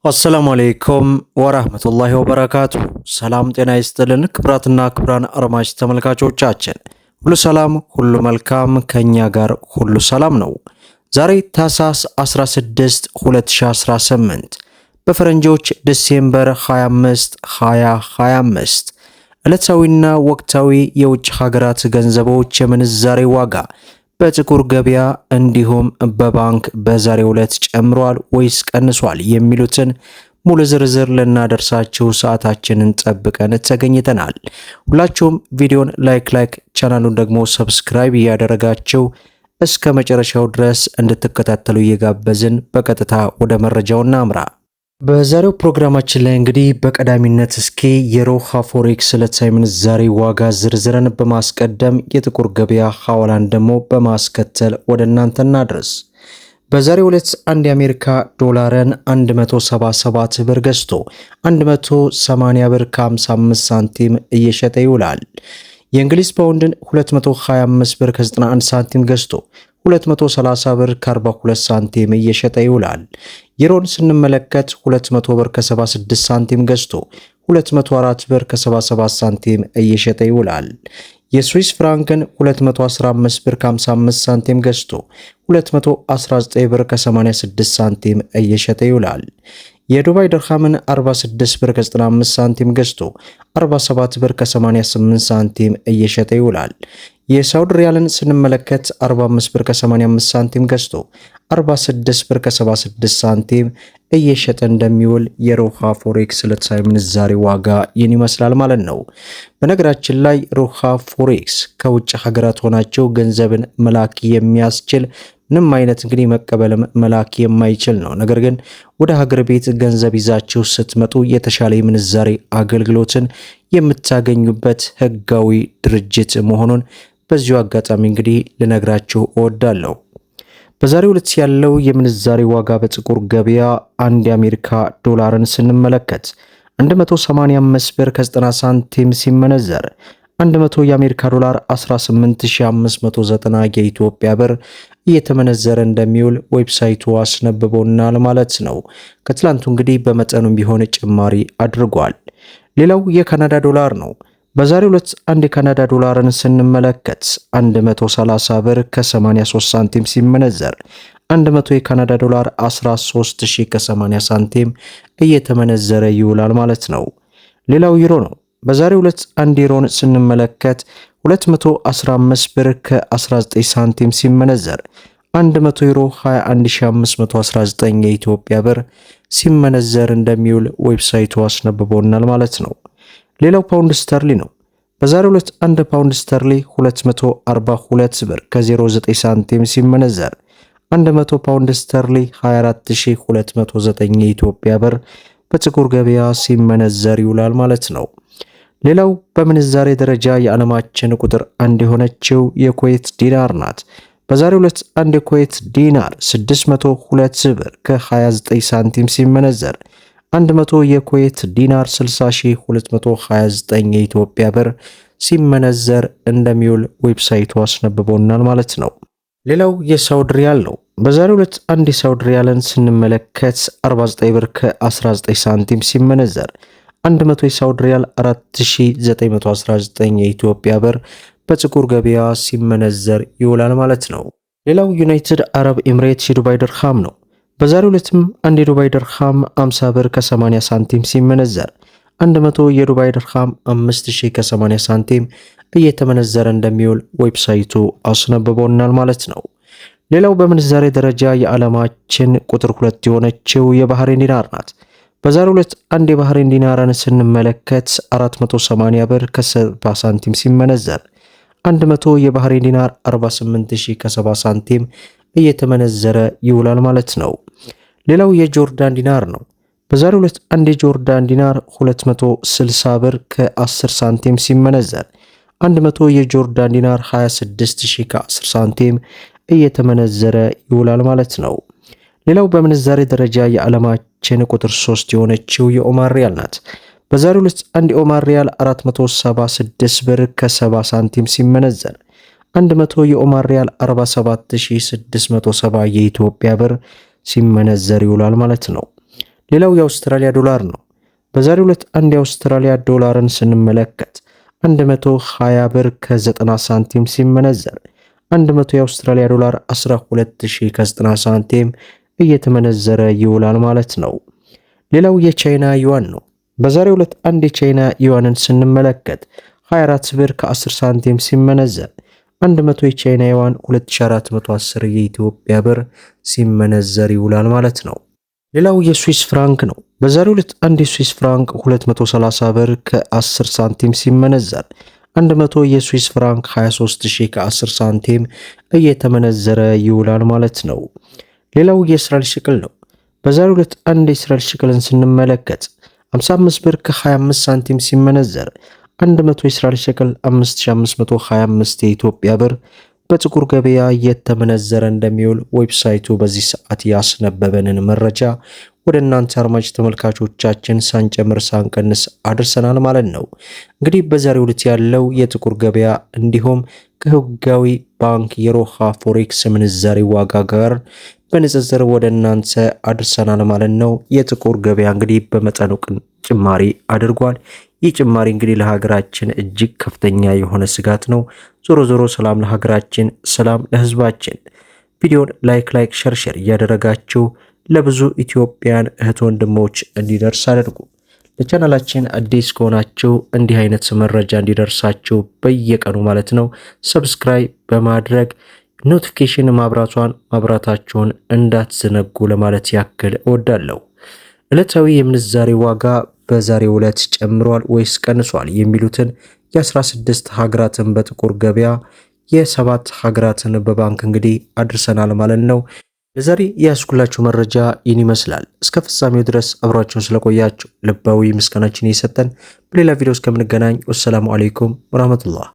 አሰላሙ አለይኩም ወራህመቱላሂ ወበረካቱ። ሰላም ጤና ይስጥልን ክብራትና ክብራን አድማጭ ተመልካቾቻችን ሁሉ ሰላም ሁሉ መልካም፣ ከኛ ጋር ሁሉ ሰላም ነው። ዛሬ ታህሳስ 16 2018 በፈረንጆች ዲሴምበር 25 2025 ዕለታዊና ወቅታዊ የውጭ ሀገራት ገንዘቦች የምንዛሬ ዋጋ በጥቁር ገበያ እንዲሁም በባንክ በዛሬው ዕለት ጨምሯል ወይስ ቀንሷል የሚሉትን ሙሉ ዝርዝር ልናደርሳችሁ ሰዓታችንን ጠብቀን ተገኝተናል። ሁላችሁም ቪዲዮን ላይክ ቻናሉን ደግሞ ሰብስክራይብ እያደረጋችሁ እስከ መጨረሻው ድረስ እንድትከታተሉ እየጋበዝን በቀጥታ ወደ መረጃው እናምራ። በዛሬው ፕሮግራማችን ላይ እንግዲህ በቀዳሚነት እስኪ የሮሃ ፎሬክስ ዕለታዊ ምንዛሬ ዋጋ ዝርዝርን በማስቀደም የጥቁር ገበያ ሐዋላን ደግሞ በማስከተል ወደ እናንተ እናድርስ። በዛሬው ዕለት አንድ የአሜሪካ ዶላርን 177 ብር ገዝቶ 180 ብር ከ55 ሳንቲም እየሸጠ ይውላል። የእንግሊዝ ፓውንድን 225 ብር ከ91 ሳንቲም ገዝቶ 230 ብር ከ42 ሳንቲም እየሸጠ ይውላል። ዩሮን ስንመለከት 200 ብር ከ76 ሳንቲም ገዝቶ 204 ብር ከ77 ሳንቲም እየሸጠ ይውላል። የስዊስ ፍራንክን 215 ብር ከ55 ሳንቲም ገዝቶ 219 ብር ከ86 ሳንቲም እየሸጠ ይውላል። የዱባይ ድርሃምን 46 ብር ከ95 ሳንቲም ገዝቶ 47 ብር ከ88 ሳንቲም እየሸጠ ይውላል። የሳውዲ ሪያልን ስንመለከት 45 ብር ከ85 ሳንቲም ገዝቶ 46 ብር ከ76 ሳንቲም እየሸጠ እንደሚውል የሮሃ ፎሬክስ ዕለታዊ ምንዛሬ ዋጋ ይህን ይመስላል ማለት ነው። በነገራችን ላይ ሮሃ ፎሬክስ ከውጭ ሀገራት ሆናቸው ገንዘብን መላክ የሚያስችል ምንም አይነት እንግዲህ መቀበልም መላክ የማይችል ነው። ነገር ግን ወደ ሀገር ቤት ገንዘብ ይዛችሁ ስትመጡ የተሻለ የምንዛሬ አገልግሎትን የምታገኙበት ህጋዊ ድርጅት መሆኑን በዚሁ አጋጣሚ እንግዲህ ልነግራችሁ እወዳለሁ። በዛሬው ዕለት ያለው የምንዛሬ ዋጋ በጥቁር ገበያ አንድ የአሜሪካ ዶላርን ስንመለከት 185 ብር ከ90 ሳንቲም ሲመነዘር 100 የአሜሪካ ዶላር 18590 የኢትዮጵያ ብር እየተመነዘረ እንደሚውል ዌብሳይቱ አስነብቦናል ማለት ነው። ከትላንቱ እንግዲህ በመጠኑም ቢሆን ጭማሪ አድርጓል። ሌላው የካናዳ ዶላር ነው። በዛሬው ዕለት አንድ የካናዳ ዶላርን ስንመለከት 130 ብር ከ83 ሳንቲም ሲመነዘር 100 የካናዳ ዶላር 13000 ከ80 ሳንቲም እየተመነዘረ ይውላል ማለት ነው። ሌላው ዩሮ ነው። በዛሬው ዕለት አንድ ዩሮን ስንመለከት 215 ብር ከ19 ሳንቲም ሲመነዘር 100 ዩሮ 21519 የኢትዮጵያ ብር ሲመነዘር እንደሚውል ዌብሳይቱ አስነብቦናል ማለት ነው። ሌላው ፓውንድ ስተርሊ ነው። በዛሬው ዕለት አንድ ፓውንድ ስተርሊ 242 ብር ከ09 ሳንቲም ሲመነዘር 100 ፓውንድ ስተርሊ 24209 የኢትዮጵያ ብር በጥቁር ገበያ ሲመነዘር ይውላል ማለት ነው። ሌላው በምንዛሬ ደረጃ የዓለማችን ቁጥር አንድ የሆነችው የኩዌት ዲናር ናት። በዛሬው ዕለት አንድ የኩዌት ዲናር 602 ብር ከ29 ሳንቲም ሲመነዘር 100 የኩዌት ዲናር 60229 የኢትዮጵያ ብር ሲመነዘር እንደሚውል ዌብሳይቱ አስነብቦናል ማለት ነው። ሌላው የሳውዲ ሪያል ነው። በዛሬው ዕለት አንድ የሳውዲ ሪያልን ስንመለከት 49 ብር ከ19 ሳንቲም ሲመነዘር 100 የሳውዲ ሪያል 4919 የኢትዮጵያ ብር በጥቁር ገበያ ሲመነዘር ይውላል ማለት ነው። ሌላው ዩናይትድ አረብ ኤምሬትስ የዱባይ ድርሃም ነው። በዛሬው ዕለትም አንድ የዱባይ ድርሃም 50 ብር ከ80 ሳንቲም ሲመነዘር 100 የዱባይ ድርሃም 5000 ከ80 ሳንቲም እየተመነዘረ እንደሚውል ዌብሳይቱ አስነብቦናል ማለት ነው። ሌላው በምንዛሬ ደረጃ የዓለማችን ቁጥር 2 የሆነችው የባህሬን ዲናር ናት። በዛሬው ዕለት አንድ የባህሬን ዲናርን ስንመለከት 480 ብር ከ70 ሳንቲም ሲመነዘር 100 የባህሬን ዲናር 48000 ከ70 ሳንቲም እየተመነዘረ ይውላል ማለት ነው። ሌላው የጆርዳን ዲናር ነው። በዛሬው ዕለት አንድ የጆርዳን ዲናር 260 ብር ከ10 ሳንቲም ሲመነዘር 100 የጆርዳን ዲናር 26000 ከ10 ሳንቲም እየተመነዘረ ይውላል ማለት ነው። ሌላው በምንዛሬ ደረጃ የዓለማችን ቁጥር 3 የሆነችው የኦማር ሪያል ናት። በዛሬው ዕለት አንድ የኦማር ሪያል 476 ብር ከ70 ሳንቲም ሲመነዘር 100 የኦማር ሪያል 47670 የኢትዮጵያ ብር ሲመነዘር ይውላል ማለት ነው። ሌላው የአውስትራሊያ ዶላር ነው። በዛሬው ዕለት አንድ የአውስትራሊያ ዶላርን ስንመለከት 120 ብር ከ90 ሳንቲም ሲመነዘር 100 የአውስትራሊያ ዶላር 12000 ከ90 ሳንቲም እየተመነዘረ ይውላል ማለት ነው። ሌላው የቻይና ዩዋን ነው። በዛሬው ዕለት አንድ የቻይና ዩዋንን ስንመለከት 24 ብር ከ10 ሳንቲም ሲመነዘር 100 የቻይና ዩዋን 2410 የኢትዮጵያ ብር ሲመነዘር ይውላል ማለት ነው። ሌላው የስዊስ ፍራንክ ነው። በዛሬው ዕለት አንድ የስዊስ ፍራንክ 230 ብር ከ10 ሳንቲም ሲመነዘር 100 የስዊስ ፍራንክ 23000 ከ10 ሳንቲም እየተመነዘረ ይውላል ማለት ነው። ሌላው የእስራኤል ሽቅል ነው። በዛሬው ዕለት አንድ የእስራኤል ሽቅልን ስንመለከት 55 ብር ከ25 ሳንቲም ሲመነዘር 100 የእስራኤል ሽቅል 5525 የኢትዮጵያ ብር በጥቁር ገበያ እየተመነዘረ እንደሚውል ዌብሳይቱ በዚህ ሰዓት ያስነበበንን መረጃ ወደ እናንተ አድማጭ ተመልካቾቻችን ሳንጨምር ሳንቀንስ አድርሰናል ማለት ነው። እንግዲህ በዛሬው ዕለት ያለው የጥቁር ገበያ እንዲሁም ከህጋዊ ባንክ የሮሃ ፎሬክስ ምንዛሬ ዋጋ ጋር በንጽጽር ወደ እናንተ አድርሰናል ማለት ነው። የጥቁር ገበያ እንግዲህ በመጠኑ ጭማሪ አድርጓል። ይህ ጭማሪ እንግዲህ ለሀገራችን እጅግ ከፍተኛ የሆነ ስጋት ነው። ዞሮ ዞሮ ሰላም ለሀገራችን፣ ሰላም ለህዝባችን። ቪዲዮን ላይክ ሸር እያደረጋችሁ ለብዙ ኢትዮጵያን እህት ወንድሞች እንዲደርስ አድርጉ። ለቻናላችን አዲስ ከሆናችሁ እንዲህ አይነት መረጃ እንዲደርሳችሁ በየቀኑ ማለት ነው ሰብስክራይብ በማድረግ ኖቲፊኬሽን ማብራታችሁን እንዳትዘነጉ ለማለት ያክል እወዳለሁ። ዕለታዊ የምንዛሬ ዋጋ በዛሬው ዕለት ጨምሯል ወይስ ቀንሷል የሚሉትን የ16 ሀገራትን በጥቁር ገበያ የ7 ሀገራትን በባንክ እንግዲህ አድርሰናል ማለት ነው። ለዛሬ ያስኩላችሁ መረጃ ይህን ይመስላል። እስከ ፍጻሜው ድረስ አብራችሁን ስለቆያችሁ ልባዊ ምስጋናችን እየሰጠን በሌላ ቪዲዮ እስከምንገናኝ ወሰላሙ አለይኩም ወራህመቱላህ